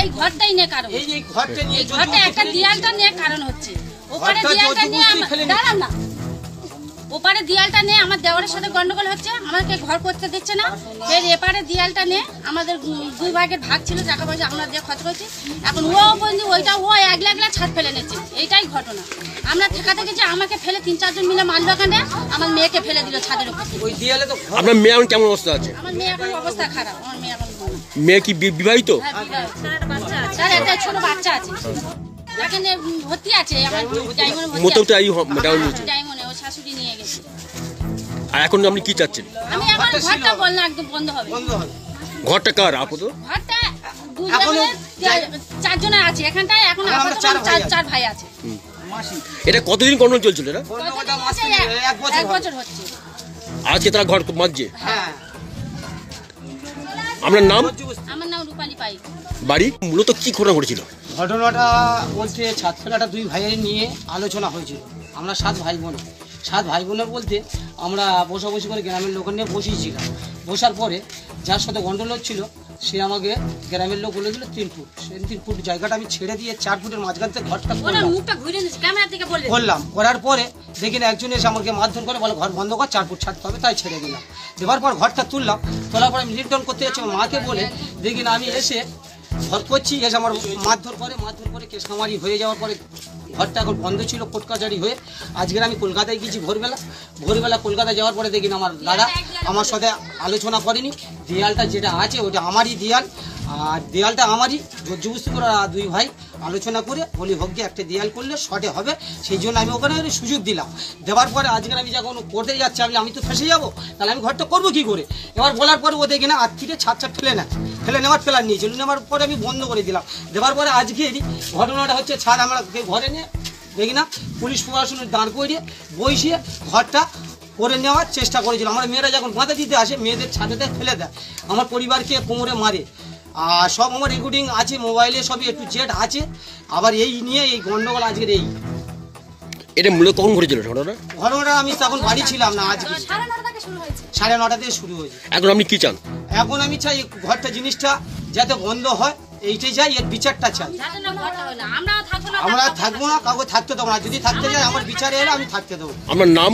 এই ঘরটাই নিয়ে কারণ, এই ঘরটা একটা দেয়ালটা নিয়ে কারণ হচ্ছে। ওপারে দেয়ালটা নিয়ে দাঁড়ান না, ওপারে দেয়ালটা নিয়ে আমার দেওয়ারের সাথে গন্ডগোল হচ্ছে, আমাকে ঘর করতে দিচ্ছে না। এর এপারে দেয়ালটা নিয়ে আমাদের দুই ভাগের ভাগ ছিল, টাকা পয়সা আমরা দিয়ে খরচ করছি। এখন ও বন্ধু ওইটা ও একলা একলা ছাদ ফেলে নিচ্ছে, এইটাই ঘটনা। আমরা ঠেকাতে গেছি, আমাকে ফেলে 3-4 জন মিলে মারলো, ওখানে আমার মেয়েকে ফেলে দিল ছাদের উপর। আপনার মেয়ে এখন কেমন অবস্থা আছে? আমার মেয়ে এখন অবস্থা খারাপ। আমার মেয়ে এখন মেয়ে কি বিবাহিত? স্যার একটা ছোট বাচ্চা আছে, এখানে ভর্তি আছে। আমার ডায়মন্ডে ও শাশুড়ি নিয়ে গেছে। আর এখন আপনি কি চাচ্ছেন? আমি এখন ঘরটা বললাম একদম বন্ধ হবে। ঘরটা কার আপাতত? ঘরটা 4 জন আছে এখানটায়, এখন আপাতত 4 ভাই আছে। এটা কতদিন গন্ডগোল চলছিল? এটা 1 বছর হচ্ছে। আজকে তারা ঘর মাঝে? হ্যাঁ। আপনার নাম? আমার নাম রূপালী পাই। বাড়ি মূলত কি ঘটনা ঘটেছিল? ঘটনাটা বলতে ছাদ ফেলাটা দুই ভাইয়ের নিয়ে আলোচনা হয়েছিল। আমরা 7 ভাই বোন, 7 ভাই বোনের বলতে আমরা বসাবসি করে গ্রামের লোক নিয়ে বসিয়েছিলাম। বসার পরে যার সাথে গন্ডগোল হচ্ছিল সে আমাকে গ্রামের লোক বলে দিল 3 ফুট। সেই 3 ফুট জায়গাটা আমি ছেড়ে দিয়ে 4 ফুটের মাঝখান থেকে ঘরটা করলাম। করার পরে দেখি না একজন এসে আমাকে মারধর করে বলে ঘর বন্ধ কর, 4 ফুট ছাড়তে হবে, তাই ছেড়ে দিলাম। দেওয়ার পর ঘরটা তুললাম, তোলার পর আমি রিটার্ন করতে যাচ্ছি, মাকে বলে দেখি না আমি এসে ঘর করছি, এসে আমার মারধর করে কেস কামারি হয়ে যাওয়ার পরে ঘরটা এখন বন্ধ ছিল, কোর্ট কাছারি হয়ে। আজকের আমি কলকাতায় গেছি ভোরবেলা কলকাতায় যাওয়ার পরে দেখি না আমার দাদা আমার সাথে আলোচনা করেনি, দেয়ালটা যেটা আছে ওটা আমারই দেয়াল, আর দেয়ালটা আমারই জবরদস্তি করে দুই ভাই আলোচনা করে বলি হোক গিয়ে একটা দেয়াল করলে শর্টে হবে, সেই জন্য আমি ওখানে সুযোগ দিলাম। দেওয়ার পরে আজকের আমি যখন করতে যাচ্ছি আমি তো ফেসে যাবো, তাহলে আমি ঘরটা করবো কি করে? এবার বলার পরে ও দেখি না আত্মীয় ছাদ ফেলে নেওয়ার প্ল্যান নিয়েছিল, নেওয়ার পরে আমি বন্ধ করে দিলাম। দেওয়ার পরে আজকেরই ঘটনাটা হচ্ছে ছাদ আমরা ঘরে নিয়ে দেখি না পুলিশ প্রশাসন দাঁড় করিয়ে বসিয়ে ঘরটা করে নেওয়ার চেষ্টা করেছিল। আমার মেয়েরা যখন বাঁধা দিতে আসে মেয়েদের ছাদেতে ফেলে দেয়, আমার পরিবারকে কোমরে মারে, আর সব আমার রেকর্ডিং আছে মোবাইলে, সবই একটু জেড আছে। আবার এই নিয়ে এই গন্ডগোল আজকের এই। এটা মূলত কখন ঘটেছিল ঘটনাটা? আমি তখন বাড়ি ছিলাম না, আজকে 9:30 থেকে শুরু হয়েছে। এখন আপনি কি চান? এখন আমি চাই ঘরটা জিনিসটা যাতে বন্ধ হয়, এইটাই চাই, এর বিচারটা চাই। আমরা থাকবো না, কাউকে থাকতে দেবো না, যদি থাকতে চাই আমার বিচারে এলে আমি থাকতে দেবো। আমার নাম?